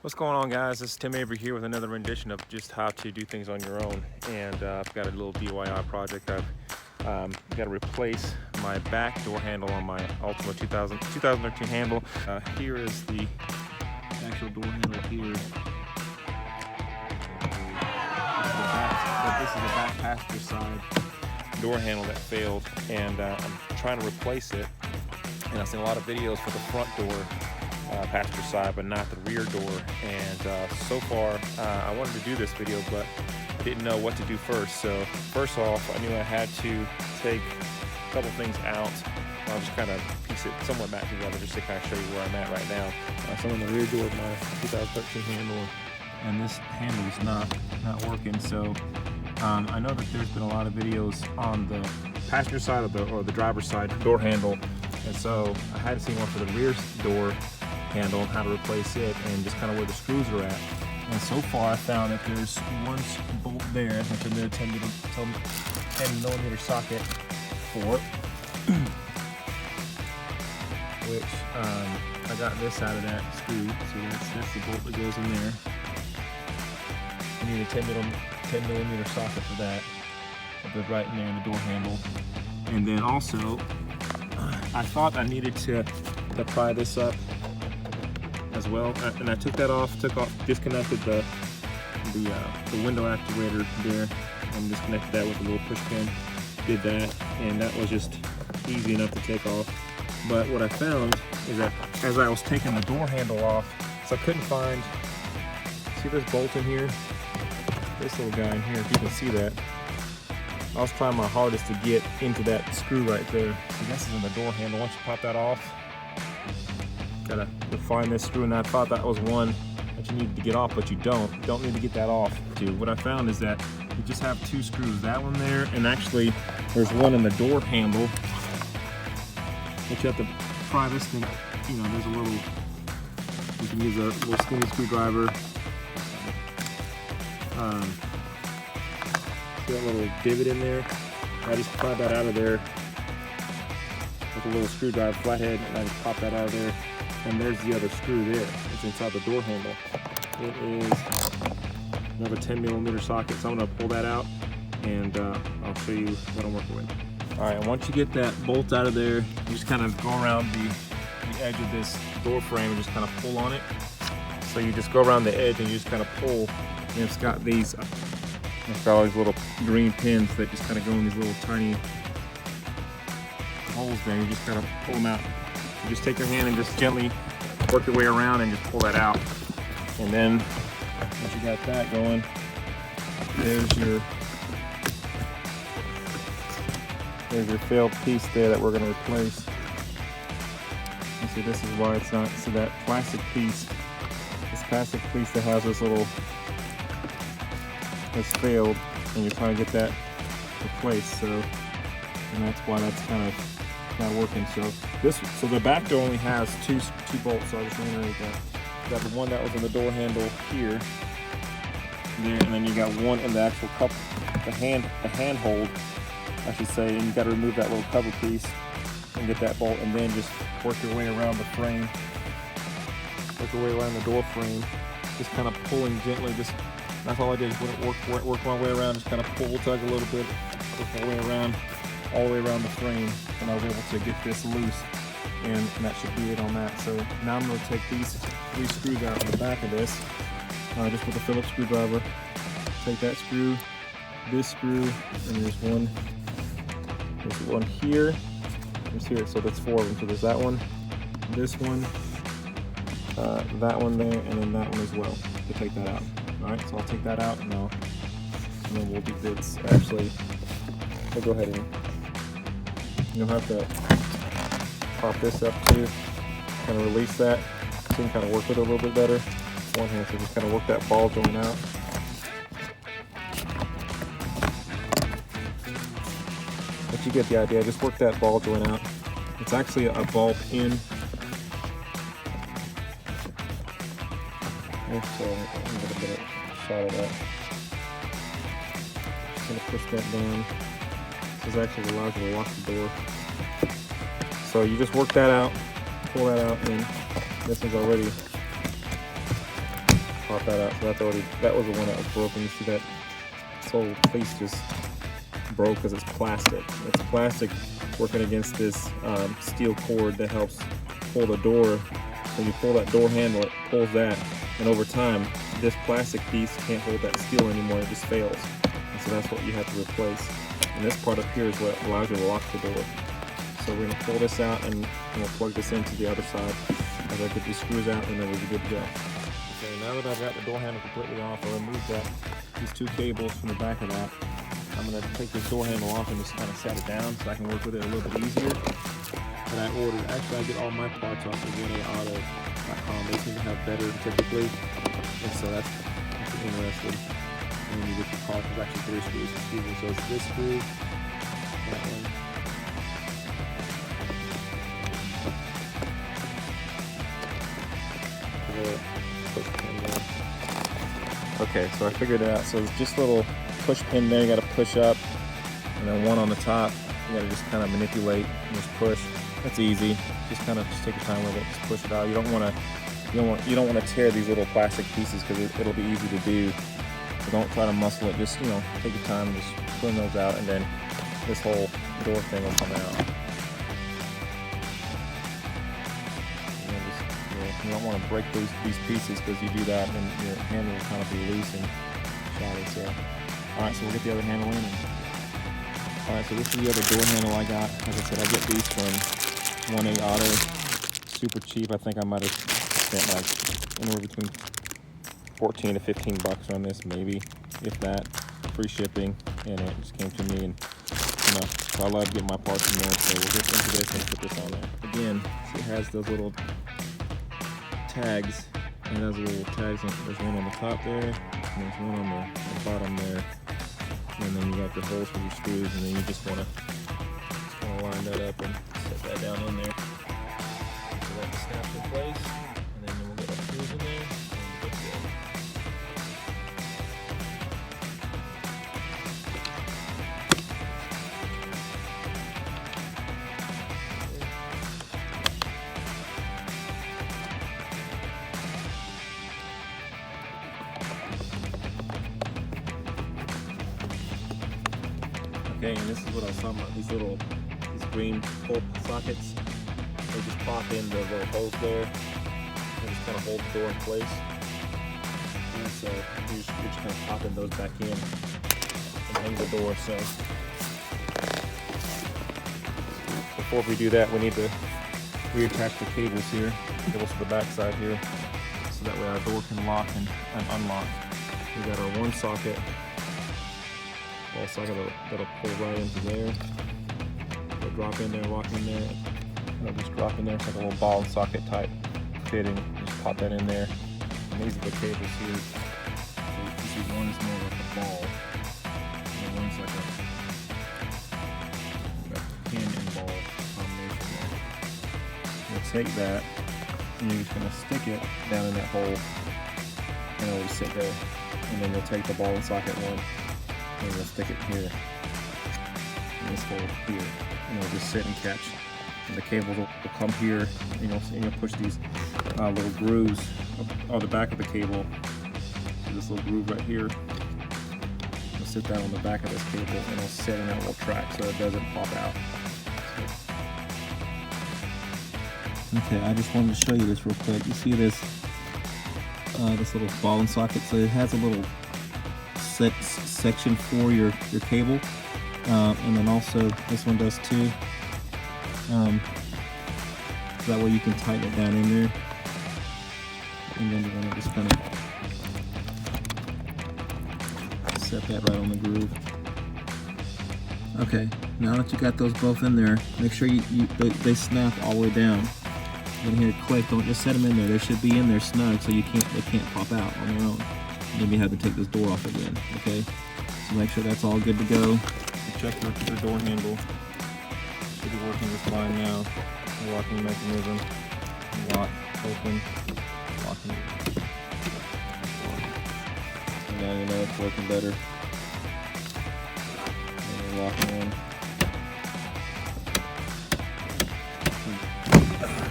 What's going on, guys? This is Tim Avery here with another rendition of just how to do things on your own. And I've got a little DIY project. I've got to replace my back door handle on my Altima 2013 handle. Here is the actual door handle here. This is the back passenger side door handle that failed, and I'm trying to replace it. And I've seen a lot of videos for the front door passenger side, but not the rear door. And so far, I wanted to do this video, but I didn't know what to do first. So first off, I knew I had to take a couple things out. I'll just kind of piece it somewhat back together just to kind of show you where I'm at right now. So I'm in the rear door of my 2013 handle, and this handle is not working. So I know that there's been a lot of videos on the passenger side of or the driver's side door handle, and so I had to see one for the rear door handle and how to replace it and just kind of where the screws are at. And so far I found that there's one bolt there, which is a 10 millimeter socket for, which I got this out of that screw. So that's the bolt that goes in there. You need a 10 millimeter socket for that. I'll put right in there in the door handle. And then also, I thought I needed to pry this up as well, and I took disconnected the window actuator there, and disconnected that with a little push pin. Did that, and that was just easy enough to take off. But what I found is that as I was taking the door handle off, so I couldn't find, see this bolt in here? This little guy in here, if you can see that. I was trying my hardest to get into that screw right there. So this is in the door handle. Once you pop that off, gotta find this screw, and I thought that was one that you needed to get off, but you don't need to get that off. What I found is that you just have two screws, that one there, and actually there's one in the door handle, but you have to pry this thing, you know, there's a little, you can use a little skinny screwdriver. See that little divot in there? I just pried that out of there with a little screwdriver, flathead, and I just pop that out of there. And there's the other screw there. It's inside the door handle. It is another 10 millimeter socket. So I'm gonna pull that out, and I'll show you what I'm working with. All right, and once you get that bolt out of there, you just kind of go around the edge of this door frame and just kind of pull on it. So you just go around the edge and you just kind of pull, and it's got all these little green pins that just kind of go in these little tiny holes there. You just kind of pull them out. You just take your hand and just gently work your way around and just pull that out. And then once you got that going, there's your failed piece there that we're going to replace. You see, this is why it's not, so that plastic piece that has this little, has failed, and you're trying to get that replaced. So, and that's why that's kind of not working. So the back door only has two bolts. So I just eliminated that. You got the one that was in the door handle here, there, and then you got one in the actual cup, the handhold, I should say. And you got to remove that little cover piece and get that bolt, and then just work your way around the frame. Work your way around the door frame, just kind of pulling gently. That's all I did. Is work my way around, just kind of pull, tug a little bit, work my way around, all the way around the frame, and I was able to get this loose, and that should be it on that. So now I'm going to take these three screws out of the back of this, just with a Phillips screwdriver. Take that screw, this screw, and there's one here, there's here, so that's four of them. So there's that one, this one, that one there, and then that one as well, to take that out. Alright, so I'll take that out now, and then we'll do this. Actually, we'll go ahead and you'll have to pop this up too, kind of release that, so you can kind of work with it a little bit better. One hand, so just kind of work that ball joint out. But you get the idea, just work that ball joint out. It's actually a ball pin. So I'm going to get a shot of that. Just going to push that down. This actually allows you to lock the door. So you just work that out, pull that out, and this is already pop that out. So that was the one that was broken. You see that this whole piece just broke because it's plastic. It's plastic working against this steel cord that helps pull the door. When you pull that door handle, it pulls that, and over time, this plastic piece can't hold that steel anymore. It just fails, and so that's what you have to replace. And this part up here is what allows you to lock the door. So we're going to pull this out, and we'll plug this into the other side as I get these screws out, and then we'll be good to go. Okay, now that I've got the door handle completely off, I'll remove these two cables from the back of that. I'm going to take this door handle off and just kind of set it down so I can work with it a little bit easier. And I ordered, actually I get all my parts off of reconciled.com. They seem to have better typically, and so that's interesting. And then you get your part, there's actually 3 screws, excuse me. So it's this screw, that one. Okay, so I figured it out. So it's just a little push pin there, you gotta push up, and then one on the top, you gotta just kind of manipulate and just push. That's easy. Just kind of take your time with it. Just push it out. You don't want to tear these little plastic pieces because it'll be easy to do. So don't try to muscle it. Just take your time, just pulling those out, and then this whole door thing will come out. You don't want to break these pieces because you do that, and your handle will kind of be loose and shoddy. So, all right. So we'll get the other handle in. All right. So this is the other door handle I got. Like I said, I get these from 1A Auto, super cheap. I think I might have spent like anywhere between 14 to 15 bucks on this, maybe, if that. Free shipping, and it just came to me, and so I love getting my parts in there. So we'll get into this and put this on there. Again, so it has those little tags, and there's little tags. There's one on the top there, and there's one on the bottom there, and then you got your holes for your screws, and then you just want to line that up and set that down in there so that snaps in place, and then we'll get our screws in there and we'll get to go. Okay, and this is what I was talking about, these green pull sockets. They just pop in the little holes there and just kind of hold the door in place. And so you're just kind of popping those back in and hang the door. So before we do that, we need to reattach the cables here, cables to the back side here, so that way our door can lock and unlock. We got our one socket. Ball socket that'll pull right into there. It'll drop in there, lock in there. It'll just drop in there. It's like a little ball and socket type fitting. Just pop that in there. And these are the cables here. So you see one is more like a ball, and one's like a pin and ball combination there. You'll take that and you're just gonna stick it down in that hole, and it'll just sit there. And then you'll take the ball and socket one, and we'll stick it here in this hole here, and it'll just sit and catch. And the cable will come here, and you'll push these little grooves on the back of the cable. So this little groove right here, it'll sit down on the back of this cable, and it'll sit in that little track so it doesn't pop out. Okay, I just wanted to show you this real quick. You see this little ball and socket? So it has a little section for your cable, and then also this one does too. So that way you can tighten it down in there, and then you want to just kind of set that right on the groove. Okay, now that you got those both in there, make sure they snap all the way down. And here, quick, don't just set them in there. They should be in there snug, so they can't pop out on their own. Then you have to take this door off again. Okay, so make sure that's all good to go. Check your door handle. Should be working just fine now. The locking mechanism. Lock, open, locking. So now you know it's working better. And you're locking in.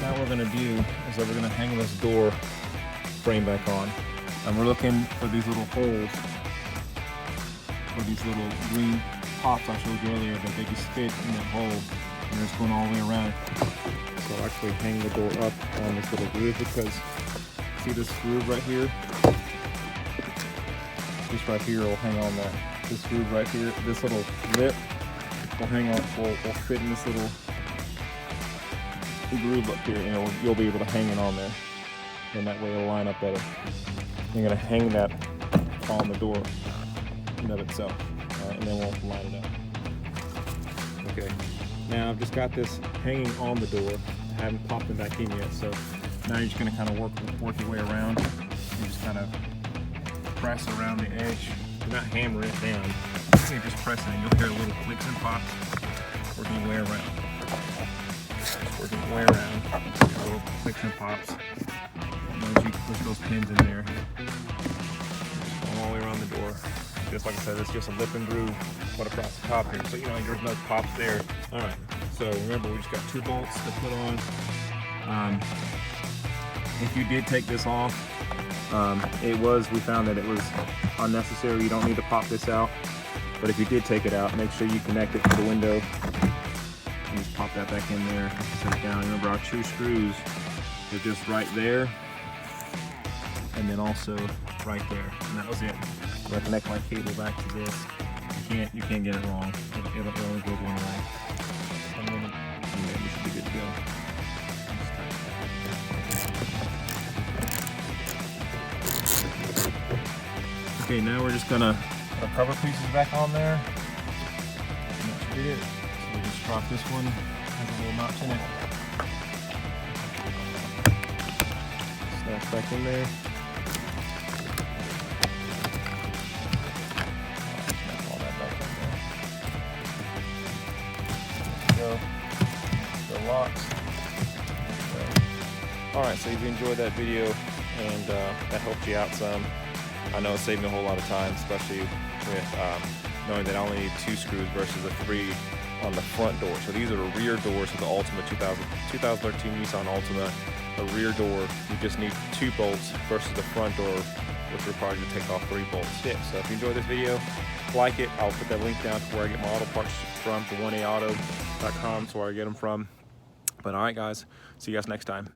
Now what we're going to do is that we're going to hang this door frame back on. And we're looking for these little holes, for these little green pops I showed you earlier, that they just fit in that hole, and it's going all the way around. So I'll actually hang the door up on this little groove, because see this groove right here? This right here will hang on that. This groove right here, this little lip will hang on, will fit in this little groove up here, and you'll be able to hang it on there. And that way it'll line up better. You're gonna hang that on the door in of itself, and then we'll line it up. Okay, now I've just got this hanging on the door. I haven't popped it back in yet, so now you're just gonna kind of work your way around. You just kind of press around the edge. You're not hammering it down. You're just pressing, and you'll hear little clicks and pops working your way around. Just working your way around. Little clicks and pops. As you push those pins in there, all the way around the door. Just like I said, it's just a lip and groove put across the top here, so you know there's no pops there. All right, so remember we just got 2 bolts to put on. If you did take this off, we found that it was unnecessary. You don't need to pop this out, but if you did take it out, make sure you connect it to the window and just pop that back in there, set it down. Remember, our 2 screws are just right there, and then also right there, and that was it. I'm gonna connect my cable back to this. You can't get it wrong. It'll only go one way. And then you should be good to go. Okay, now we're just gonna put our cover pieces back on there. And that should be it. So we just drop this one, has a little notch in it. Snap back in there. Locks. Alright, so if you enjoyed that video and that helped you out some, I know it saved me a whole lot of time, especially with knowing that I only need 2 screws versus the 3 on the front door. So these are the rear doors of the Altima 2013 Nissan Altima. The rear door, you just need 2 bolts versus the front door, which requires you to take off 3 bolts. Yeah, so if you enjoyed this video, like it. I'll put that link down to where I get my auto parts from, to 1aauto.com, is where I get them from. But alright guys, see you guys next time.